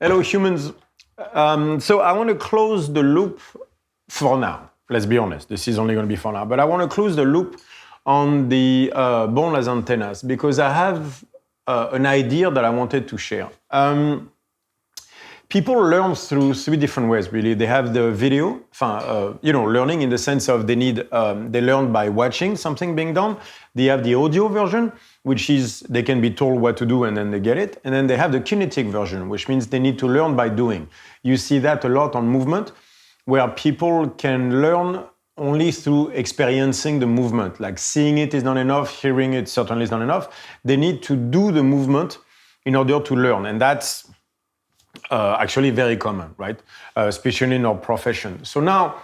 Hello, humans. So I want to close the loop for now. Let's be honest. This is only going to be for now. But I want to close the loop on the boneless antennas because I have an idea that I wanted to share. People learn through three different ways, really. They have the video, learning in the sense of they learn by watching something being done. They have the audio version, which is they can be told what to do and then they get it. And then they have the kinetic version, which means they need to learn by doing. You see that a lot on movement, where people can learn only through experiencing the movement. Like seeing it is not enough, hearing it certainly is not enough. They need to do the movement in order to learn. And that's actually very common, right? Especially in our profession. So now,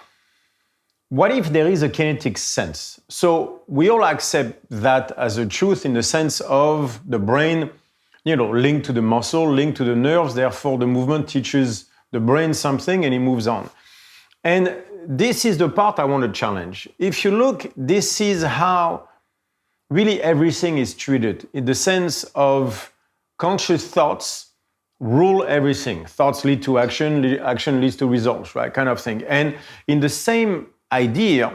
what if there is a kinetic sense? So we all accept that as a truth in the sense of the brain, linked to the muscle, linked to the nerves. Therefore, the movement teaches the brain something and it moves on. And this is the part I want to challenge. If you look, this is how really everything is treated in the sense of conscious thoughts rule everything. Thoughts lead to action, action leads to results, right? Kind of thing. And in the same idea,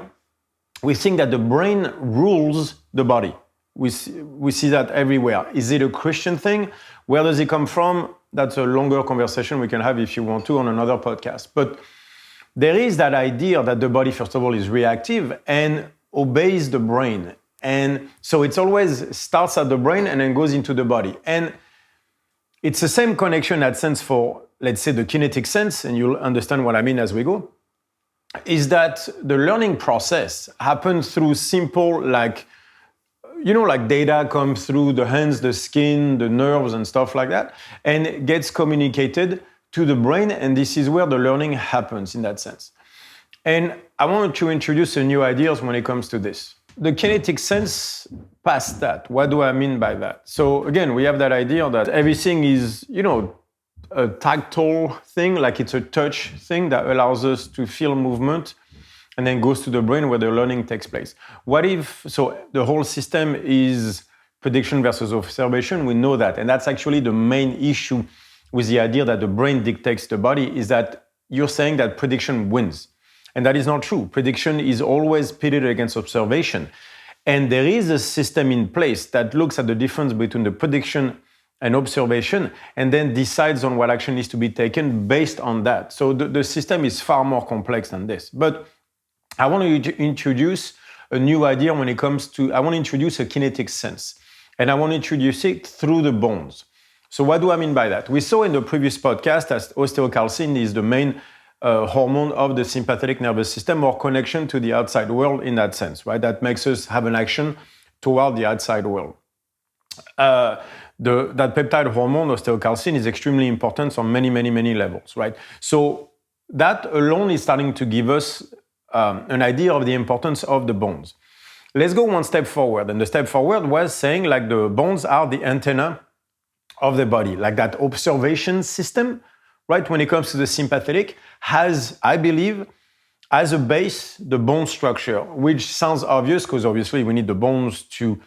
we think that the brain rules the body. We see that everywhere. Is it a Christian thing? Where does it come from? That's a longer conversation we can have if you want to on another podcast. But there is that idea that the body, first of all, is reactive and obeys the brain. And so it's always starts at the brain and then goes into the body. And it's the same connection, that sense for, let's say, the kinetic sense, and you'll understand what I mean as we go, is that the learning process happens through simple, like data comes through the hands, the skin, the nerves and stuff like that, and gets communicated to the brain, and this is where the learning happens in that sense. And I want to introduce a new ideas when it comes to this. The kinetic sense past that. What do I mean by that? So again, we have that idea that everything is, a tactile thing, like it's a touch thing that allows us to feel movement and then goes to the brain where the learning takes place. What if, so the whole system is prediction versus observation? We know that. And that's actually the main issue with the idea that the brain dictates the body, is that you're saying that prediction wins. And that is not true. Prediction is always pitted against observation. And there is a system in place that looks at the difference between the prediction and observation and then decides on what action needs to be taken based on that. So the system is far more complex than this. But I want to introduce a new idea when it comes to, I want to introduce a kinetic sense. And I want to introduce it through the bones. So what do I mean by that? We saw in the previous podcast that osteocalcin is the main hormone of the sympathetic nervous system, or connection to the outside world in that sense, right? That makes us have an action toward the outside world. That peptide hormone, osteocalcin, is extremely important on many, many, many levels, right? So that alone is starting to give us an idea of the importance of the bones. Let's go one step forward. And the step forward was saying like the bones are the antenna of the body, like that observation system, right, when it comes to the sympathetic, has, I believe, as a base, the bone structure, which sounds obvious because obviously we need the bones to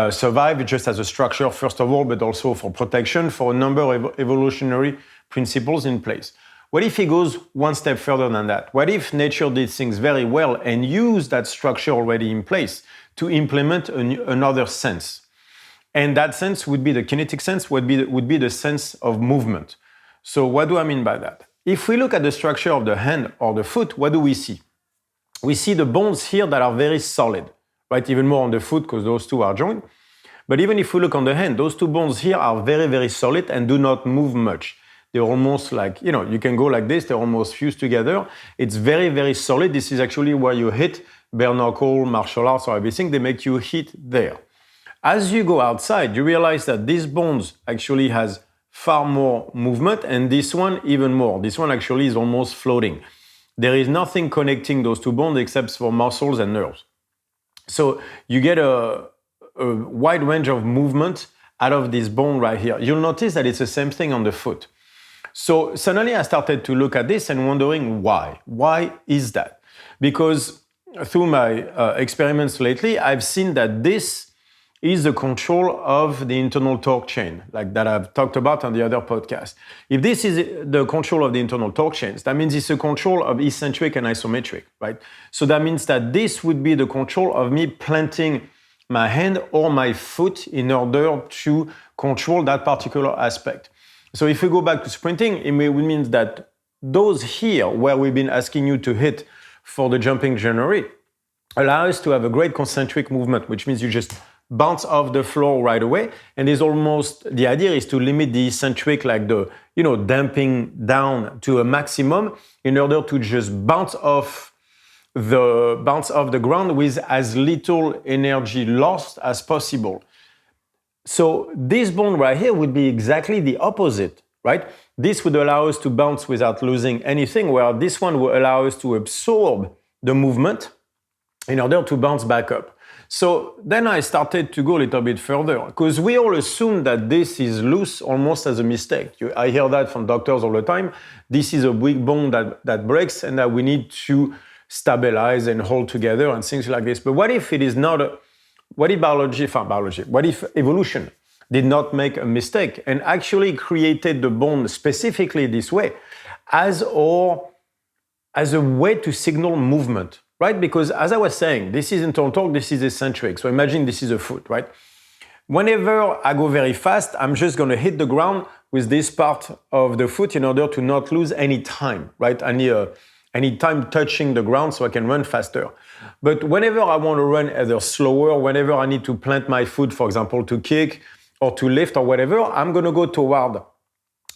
survive just as a structure, first of all, but also for protection, for a number of evolutionary principles in place. What if it goes one step further than that? What if nature did things very well and used that structure already in place to implement another sense? And that sense would be the kinetic sense, would be the sense of movement. So what do I mean by that? If we look at the structure of the hand or the foot, what do we see? We see the bones here that are very solid, right? Even more on the foot because those two are joined. But even if we look on the hand, those two bones here are very, very solid and do not move much. They're almost like, you can go like this, they're almost fused together. It's very, very solid. This is actually where you hit bare knuckle, martial arts or everything. They make you hit there. As you go outside, you realize that these bones actually has far more movement, and this one even more. This one actually is almost floating. There is nothing connecting those two bones except for muscles and nerves. So you get a wide range of movement out of this bone right here. You'll notice that it's the same thing on the foot. So suddenly I started to look at this and wondering why. Why is that? Because through my experiments lately, I've seen that this is the control of the internal torque chain, like that I've talked about on the other podcast. If this is the control of the internal torque chains, that means it's a control of eccentric and isometric, right? So that means that this would be the control of me planting my hand or my foot in order to control that particular aspect. So if we go back to sprinting, it means that those here, where we've been asking you to hit for the jumping generate, allow us to have a great concentric movement, which means you just bounce off the floor right away. And is almost, the idea is to limit the eccentric, like the, damping down to a maximum in order to just bounce off the ground with as little energy lost as possible. So this bone right here would be exactly the opposite, right? This would allow us to bounce without losing anything, where this one will allow us to absorb the movement in order to bounce back up. So then I started to go a little bit further, because we all assume that this is loose almost as a mistake. I hear that from doctors all the time. This is a weak bone that breaks and that we need to stabilize and hold together and things like this. But what if it is not what if evolution did not make a mistake and actually created the bone specifically this way as a way to signal movement, right? Because as I was saying, this is internal torque, this is eccentric. So imagine this is a foot, right? Whenever I go very fast, I'm just going to hit the ground with this part of the foot in order to not lose any time, right? I need time touching the ground so I can run faster. But whenever I want to run either slower, whenever I need to plant my foot, for example, to kick or to lift or whatever, I'm going to go toward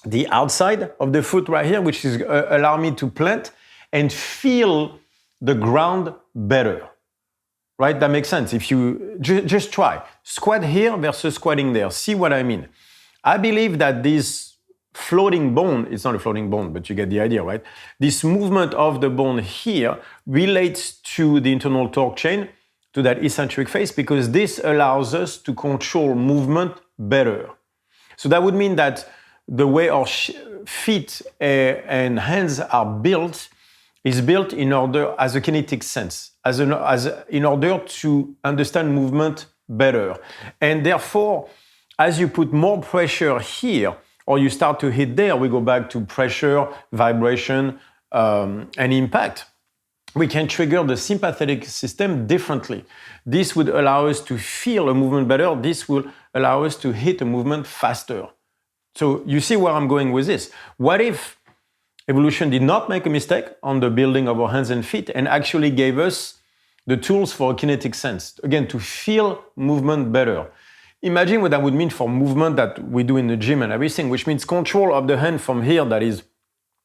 the outside of the foot right here, which is allow me to plant and feel the ground better, right? That makes sense. If you just try squat here versus squatting there, see what I mean. I believe that this floating bone, it's not a floating bone, but you get the idea, right? This movement of the bone here relates to the internal torque chain, to that eccentric phase, because this allows us to control movement better. So that would mean that the way our feet and hands are built is built in order as a kinetic sense, in order to understand movement better. And therefore, as you put more pressure here, or you start to hit there, we go back to pressure, vibration, and impact. We can trigger the sympathetic system differently. This would allow us to feel a movement better. This will allow us to hit a movement faster. So you see where I'm going with this. What if evolution did not make a mistake on the building of our hands and feet and actually gave us the tools for a kinetic sense, again, to feel movement better? Imagine what that would mean for movement that we do in the gym and everything, which means control of the hand from here that is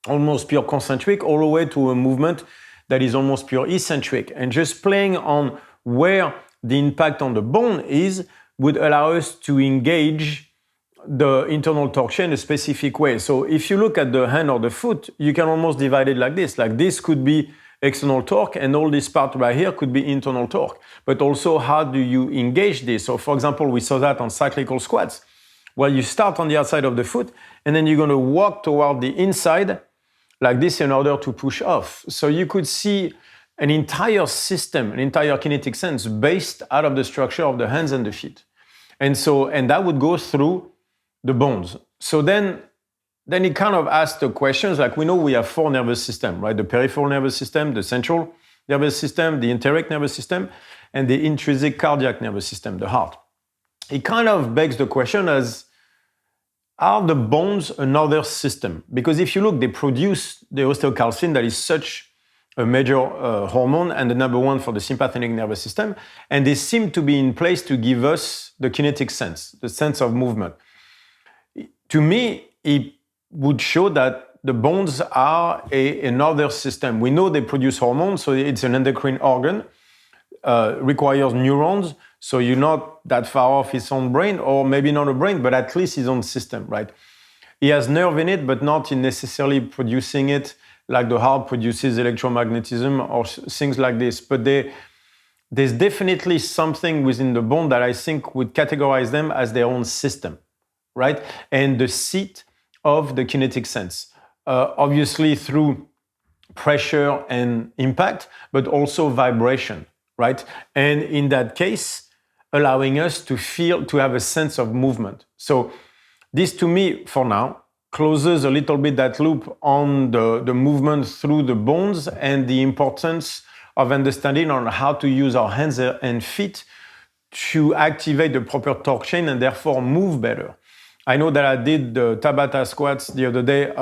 almost pure concentric all the way to a movement that is almost pure eccentric. And just playing on where the impact on the bone is would allow us to engage the internal torque chain in a specific way. So if you look at the hand or the foot, you can almost divide it like this. Like this could be external torque, and all this part right here could be internal torque. But also, how do you engage this? So for example, we saw that on cyclical squats, where you start on the outside of the foot, and then you're going to walk toward the inside like this in order to push off. So you could see an entire system, an entire kinetic sense based out of the structure of the hands and the feet. And that would go through the bones. So then it kind of asks the questions, like we know we have 4 nervous systems, right? The peripheral nervous system, the central nervous system, the enteric nervous system, and the intrinsic cardiac nervous system, the heart. It kind of begs the question as, are the bones another system? Because if you look, they produce the osteocalcin, that is such a major hormone and the number one for the sympathetic nervous system, and they seem to be in place to give us the kinetic sense, the sense of movement. To me, it would show that the bones are another system. We know they produce hormones, so it's an endocrine organ, requires neurons, so you're not that far off its own brain, or maybe not a brain, but at least his own system, right? He has nerve in it, but not in necessarily producing it like the heart produces electromagnetism or things like this. But there's definitely something within the bone that I think would categorize them as their own system, right? And the seat of the kinetic sense, obviously through pressure and impact, but also vibration, right? And in that case, allowing us to have a sense of movement. So this to me, for now, closes a little bit that loop on the movement through the bones and the importance of understanding on how to use our hands and feet to activate the proper torque chain and therefore move better. I know that I did the Tabata squats the other day,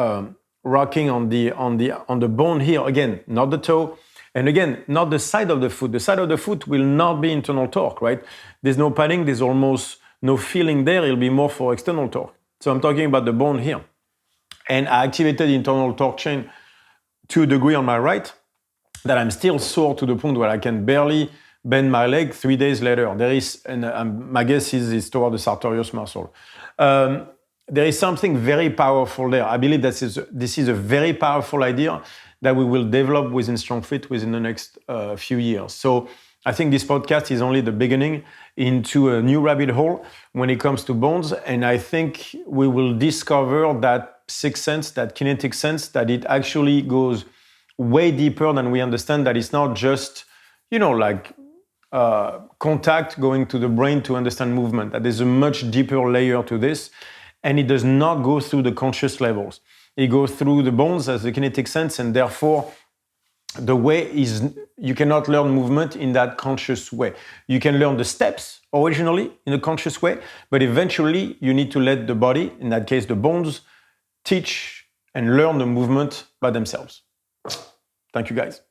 rocking on the bone here. Again, not the toe. And again, not the side of the foot. The side of the foot will not be internal torque, right? There's no padding, there's almost no feeling there. It'll be more for external torque. So I'm talking about the bone here. And I activated the internal torque chain to a degree on my right that I'm still sore to the point where I can barely bend my leg 3 days later. There is, and my guess is it's toward the sartorius muscle. There is something very powerful there. I believe this is a very powerful idea that we will develop within StrongFit within the next few years. So I think this podcast is only the beginning into a new rabbit hole when it comes to bones. And I think we will discover that sixth sense, that kinetic sense, that it actually goes way deeper than we understand, that it's not just, like contact going to the brain to understand movement, that there's a much deeper layer to this. And it does not go through the conscious levels. It goes through the bones as the kinetic sense, and therefore the way is you cannot learn movement in that conscious way. You can learn the steps originally in a conscious way, but eventually you need to let the body, in that case the bones, teach and learn the movement by themselves. Thank you guys.